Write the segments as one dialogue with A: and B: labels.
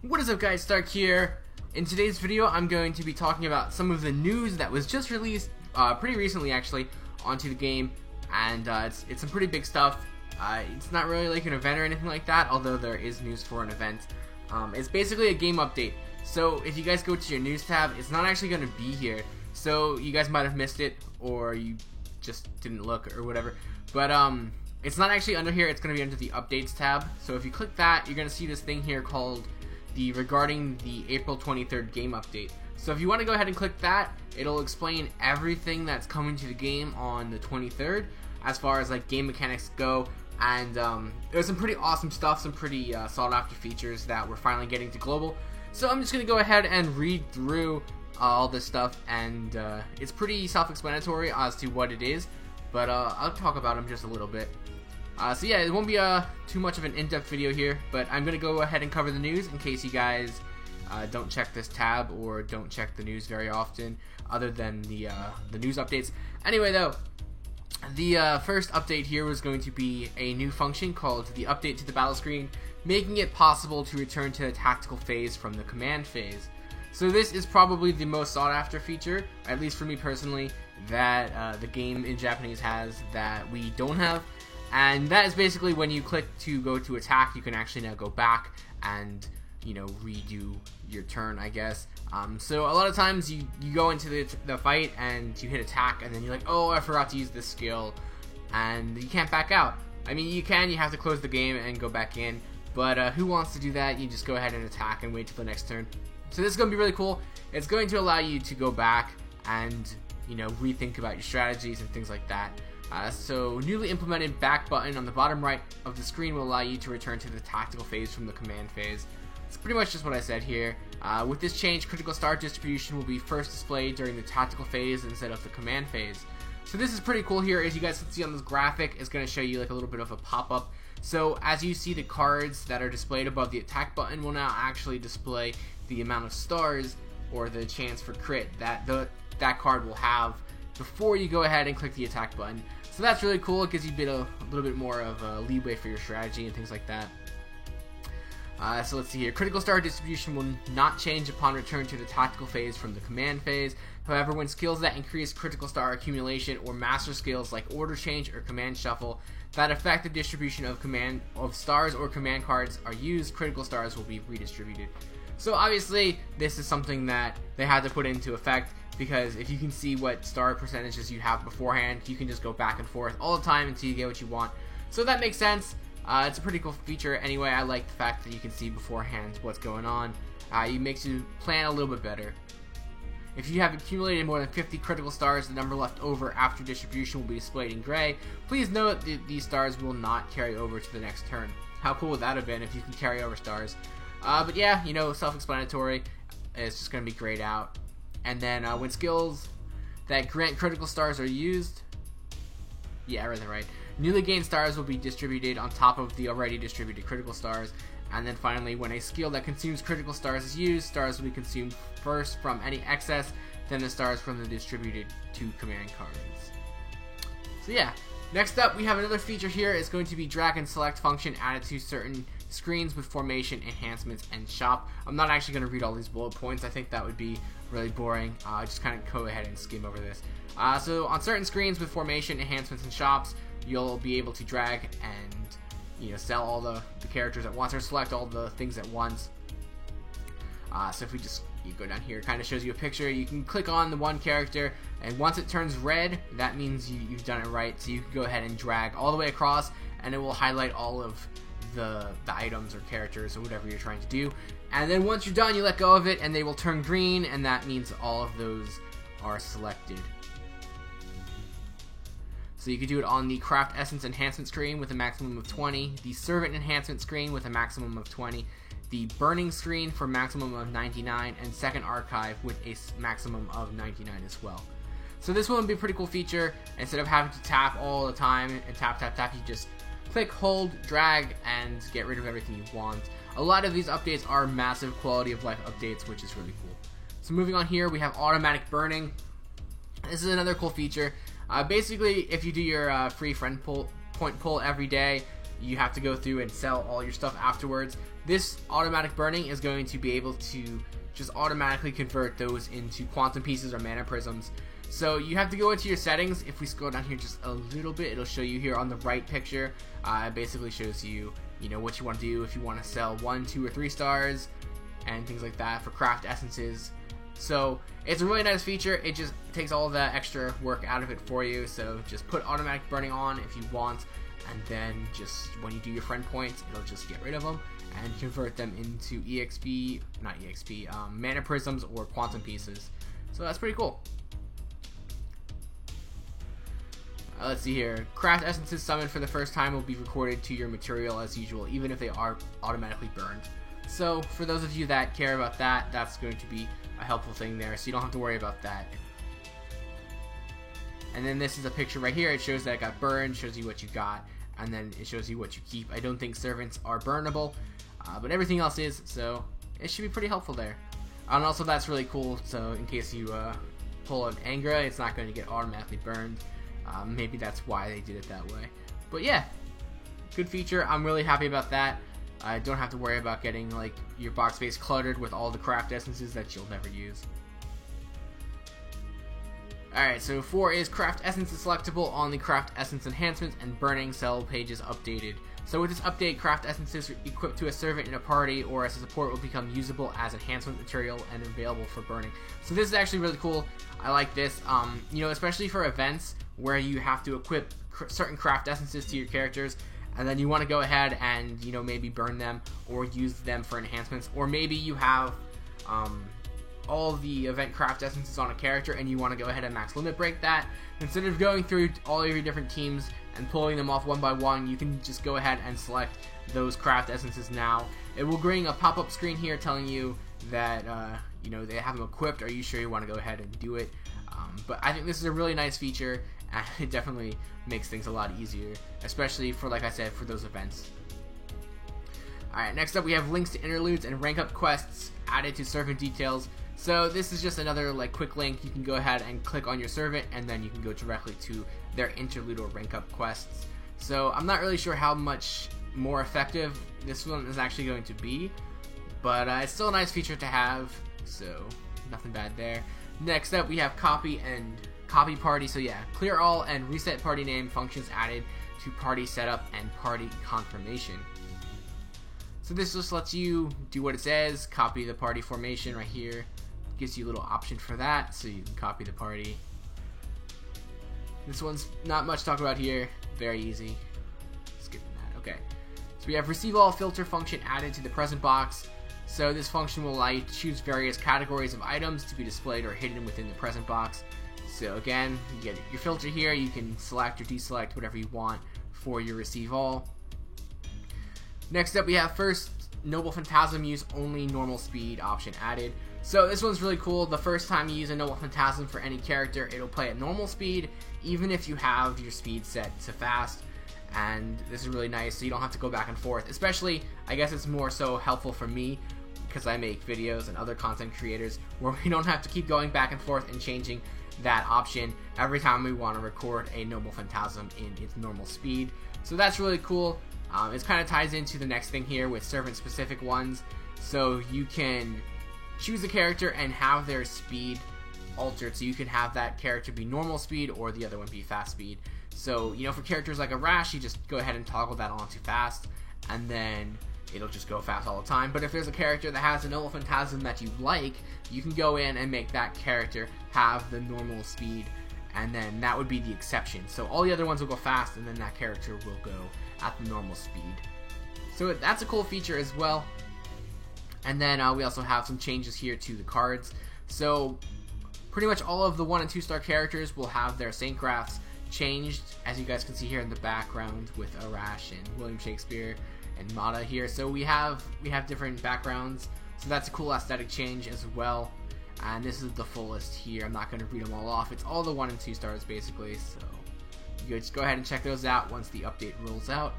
A: What is up guys, Stark here. In today's video I'm going to be talking about some of the news that was just released pretty recently actually onto the game, and it's some pretty big stuff. It's not really like an event or anything like that, although there is news for an event. It's basically a game update, so if you guys go to your news tab, it's not actually going to be here, so you guys might have missed it or you just didn't look or whatever, but it's not actually under here. It's going to be under the updates tab. So if you click that, you're going to see this thing here called regarding the April 23rd game update. So if you want to go ahead and click that, it'll explain everything that's coming to the game on the 23rd as far as like game mechanics go, and there's some pretty awesome stuff, some pretty sought after features that we're finally getting to global. So I'm just going to go ahead and read through all this stuff, and it's pretty self-explanatory as to what it is, but I'll talk about them just a little bit. So yeah, it won't be too much of an in-depth video here, but I'm going to go ahead and cover the news in case you guys don't check this tab or don't check the news very often other than the news updates. Anyway though, the first update here was going to be a new function called the update to the battle screen, making it possible to return to the tactical phase from the command phase. So this is probably the most sought after feature, at least for me personally, that the game in Japanese has that we don't have. And that is basically when you click to go to attack, you can actually now go back and, you know, redo your turn, I guess. So a lot of times you go into the fight and you hit attack and then you're like, oh, I forgot to use this skill, and you can't back out. I mean, you can, you have to close the game and go back in, but who wants to do that? You just go ahead and attack and wait till the next turn. So this is going to be really cool. It's going to allow you to go back and, you know, rethink about your strategies and things like that. So newly implemented back button on the bottom right of the screen will allow you to return to the tactical phase from the command phase. It's pretty much just what I said here. With this change, critical star distribution will be first displayed during the tactical phase instead of the command phase. So this is pretty cool here. As you guys can see on this graphic, it's going to show you like a little bit of a pop-up. So as you see, the cards that are displayed above the attack button will now actually display the amount of stars or the chance for crit that that card will have before you go ahead and click the attack button. So that's really cool. It gives you a little bit more of a leeway for your strategy and things like that. So let's see here. Critical star distribution will not change upon return to the tactical phase from the command phase. However, when skills that increase critical star accumulation or master skills like order change or command shuffle that affect the distribution of stars or command cards are used, critical stars will be redistributed. So obviously this is something that they had to put into effect, because if you can see what star percentages you have beforehand, you can just go back and forth all the time until you get what you want. So that makes sense. It's a pretty cool feature. Anyway, I like the fact that you can see beforehand what's going on. It makes you plan a little bit better. If you have accumulated more than 50 critical stars, the number left over after distribution will be displayed in gray. Please note that these stars will not carry over to the next turn. How cool would that have been if you can carry over stars? But yeah, you know, self-explanatory. It's just going to be grayed out. And then when skills that grant critical stars are used, yeah, I read that right. Newly gained stars will be distributed on top of the already distributed critical stars. And then finally, when a skill that consumes critical stars is used, stars will be consumed first from any excess, then the stars from the distributed 2 command cards. So yeah, next up we have another feature here. It's going to be drag and select function added to certain screens with formation, enhancements, and shop. I'm not actually going to read all these bullet points. I think that would be really boring. Just kind of go ahead and skim over this. So on certain screens with formation, enhancements, and shops, you'll be able to drag and, you know, sell all the characters at once or select all the things at once. So if you go down here, it kind of shows you a picture. You can click on the one character, and once it turns red, that means you've done it right. So you can go ahead and drag all the way across, and it will highlight all of the items or characters or whatever you're trying to do. And then once you're done, you let go of it and they will turn green, and that means all of those are selected. So you could do it on the craft essence enhancement screen with a maximum of 20, the servant enhancement screen with a maximum of 20, the burning screen for maximum of 99, and second archive with a maximum of 99 as well. So this one would be a pretty cool feature. Instead of having to tap all the time and tap, you just click, hold, drag, and get rid of everything you want. A lot of these updates are massive quality of life updates, which is really cool. So moving on here, we have automatic burning. This is another cool feature. Basically, if you do your free friend point pull every day, you have to go through and sell all your stuff afterwards. this automatic burning is going to be able to just automatically convert those into quantum pieces or mana prisms. So you have to go into your settings. If we scroll down here just a little bit, it'll show you here on the right picture. It basically shows you, what you want to do, if you want to sell 1, 2, or 3 stars and things like that for craft essences. So it's a really nice feature. It just takes all of that extra work out of it for you. So just put automatic burning on if you want, and then just when you do your friend points, it'll just get rid of them and convert them into mana prisms or quantum pieces. So that's pretty cool. Let's see here. Craft essences summoned for the first time will be recorded to your material as usual, even if they are automatically burned. So for those of you that care about that, that's going to be a helpful thing there, so you don't have to worry about that. And then this is a picture right here. It shows that it got burned, shows you what you got, and then it shows you what you keep. I don't think servants are burnable, but everything else is, so it should be pretty helpful there. And also that's really cool, so in case you pull an Angra, it's not going to get automatically burned. Maybe that's why they did it that way. But yeah, good feature. I'm really happy about that. I don't have to worry about getting like your box space cluttered with all the craft essences that you'll never use. Alright, so 4 is craft essence is selectable on the craft essence enhancements and burning cell pages updated. So with this update, craft essences equipped to a servant in a party or as a support will become usable as enhancement material and available for burning. So this is actually really cool. I like this, especially for events where you have to equip certain craft essences to your characters, and then you want to go ahead and maybe burn them or use them for enhancements, or maybe you have all the event craft essences on a character and you want to go ahead and max limit break that. Instead of going through all of your different teams and pulling them off one by one, you can just go ahead and select those craft essences now. It will bring a pop-up screen here telling you that they have them equipped. Are you sure you want to go ahead and do it? But I think this is a really nice feature, and it definitely makes things a lot easier, especially for, like I said, for those events. Alright, next up we have links to interludes and rank up quests added to servant details. So this is just another quick link. You can go ahead and click on your servant, and then you can go directly to their interlude or rank up quests. So I'm not really sure how much more effective this one is actually going to be, but it's still a nice feature to have, so nothing bad there. Next up we have copy and copy party. So yeah, clear all and reset party name functions added to party setup and party confirmation. So this just lets you do what it says, copy the party formation right here. Gives you a little option for that, so you can copy the party. This one's not much to talk about here, very easy. Skipping that, okay. So we have receive all filter function added to the present box. So this function will allow you to choose various categories of items to be displayed or hidden within the present box. So again, you get your filter here, you can select or deselect whatever you want for your receive all. Next up we have first Noble Phantasm use only normal speed option added. So this one's really cool. The first time you use a Noble Phantasm for any character, it'll play at normal speed, even if you have your speed set to fast. And this is really nice, so you don't have to go back and forth. Especially, I guess it's more so helpful for me, because I make videos and other content creators, where we don't have to keep going back and forth and changing that option every time we want to record a Noble Phantasm in its normal speed. So that's really cool. It kind of ties into the next thing here with servant specific ones. So you can choose a character and have their speed altered, so you can have that character be normal speed or the other one be fast speed. So for characters like Arash, you just go ahead and toggle that on to fast, and then it'll just go fast all the time. But if there's a character that has a Noble Phantasm that you like, you can go in and make that character have the normal speed, and then that would be the exception. So all the other ones will go fast, and then that character will go at the normal speed. So that's a cool feature as well. And then we also have some changes here to the cards. So pretty much all of the 1 and 2 star characters will have their Saint Graphs changed, as you guys can see here in the background with Arash and William Shakespeare and Mata here. So we have different backgrounds, so that's a cool aesthetic change as well. And this is the full list here. I'm not going to read them all off. It's all the 1 and 2 stars basically, so you just go ahead and check those out once the update rolls out.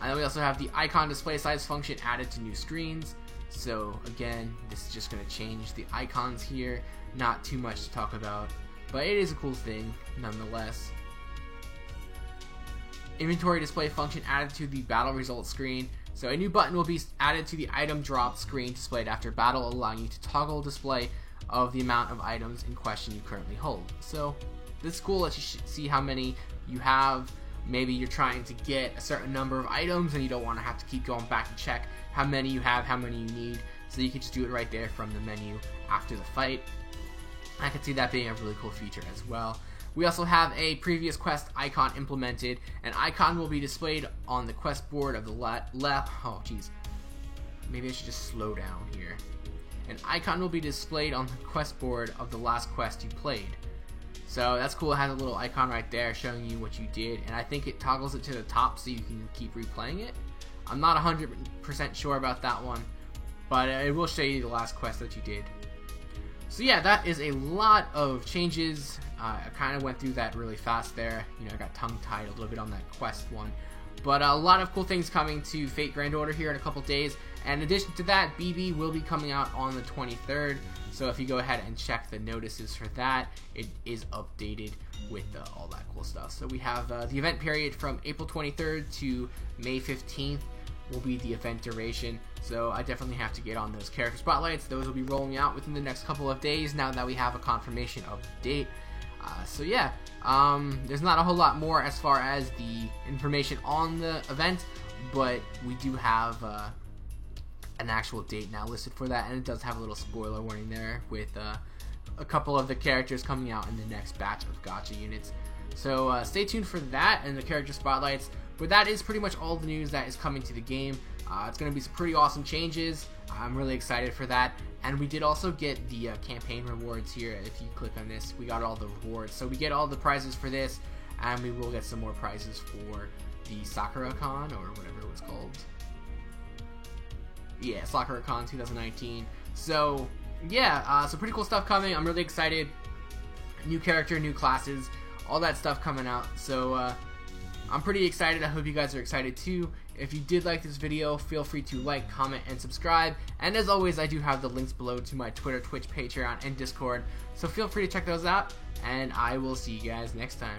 A: And then we also have the icon display size function added to new screens. So again, this is just going to change the icons here. Not too much to talk about, but it is a cool thing nonetheless. Inventory display function added to the battle results screen. So a new button will be added to the item drop screen displayed after battle, allowing you to toggle display of the amount of items in question you currently hold. So this is cool, lets you see how many you have. Maybe you're trying to get a certain number of items and you don't want to have to keep going back to check how many you have, how many you need. So you can just do it right there from the menu after the fight. I can see that being a really cool feature as well. We also have a previous quest icon implemented. An icon will be displayed on the quest board of the oh jeez, maybe I should just slow down here. An icon will be displayed on the quest board of the last quest you played. So that's cool, it has a little icon right there showing you what you did, and I think it toggles it to the top so you can keep replaying it. I'm not 100% sure about that one, but it will show you the last quest that you did. So yeah, that is a lot of changes. I kind of went through that really fast there. You know, I got tongue-tied a little bit on that quest one. But a lot of cool things coming to Fate Grand Order here in a couple days. And in addition to that, BB will be coming out on the 23rd. So if you go ahead and check the notices for that, it is updated with all that cool stuff. So we have the event period from April 23rd to May 15th will be the event duration. So I definitely have to get on those character spotlights. Those will be rolling out within the next couple of days now that we have a confirmation of the date. So yeah, there's not a whole lot more as far as the information on the event, but we do have an actual date now listed for that, and it does have a little spoiler warning there with a couple of the characters coming out in the next batch of gacha units. So stay tuned for that and the character spotlights. But that is pretty much all the news that is coming to the game. It's going to be some pretty awesome changes. I'm really excited for that. And we did also get the campaign rewards here. If you click on this, we got all the rewards. So we get all the prizes for this, and we will get some more prizes for the Sakura-Con, or whatever it was called. Yeah, Sakura-Con 2019. So yeah, so pretty cool stuff coming. I'm really excited. New character, new classes, all that stuff coming out. So I'm pretty excited. I hope you guys are excited too. If you did like this video, feel free to like, comment, and subscribe. And as always, I do have the links below to my Twitter, Twitch, Patreon, and Discord. So feel free to check those out. And I will see you guys next time.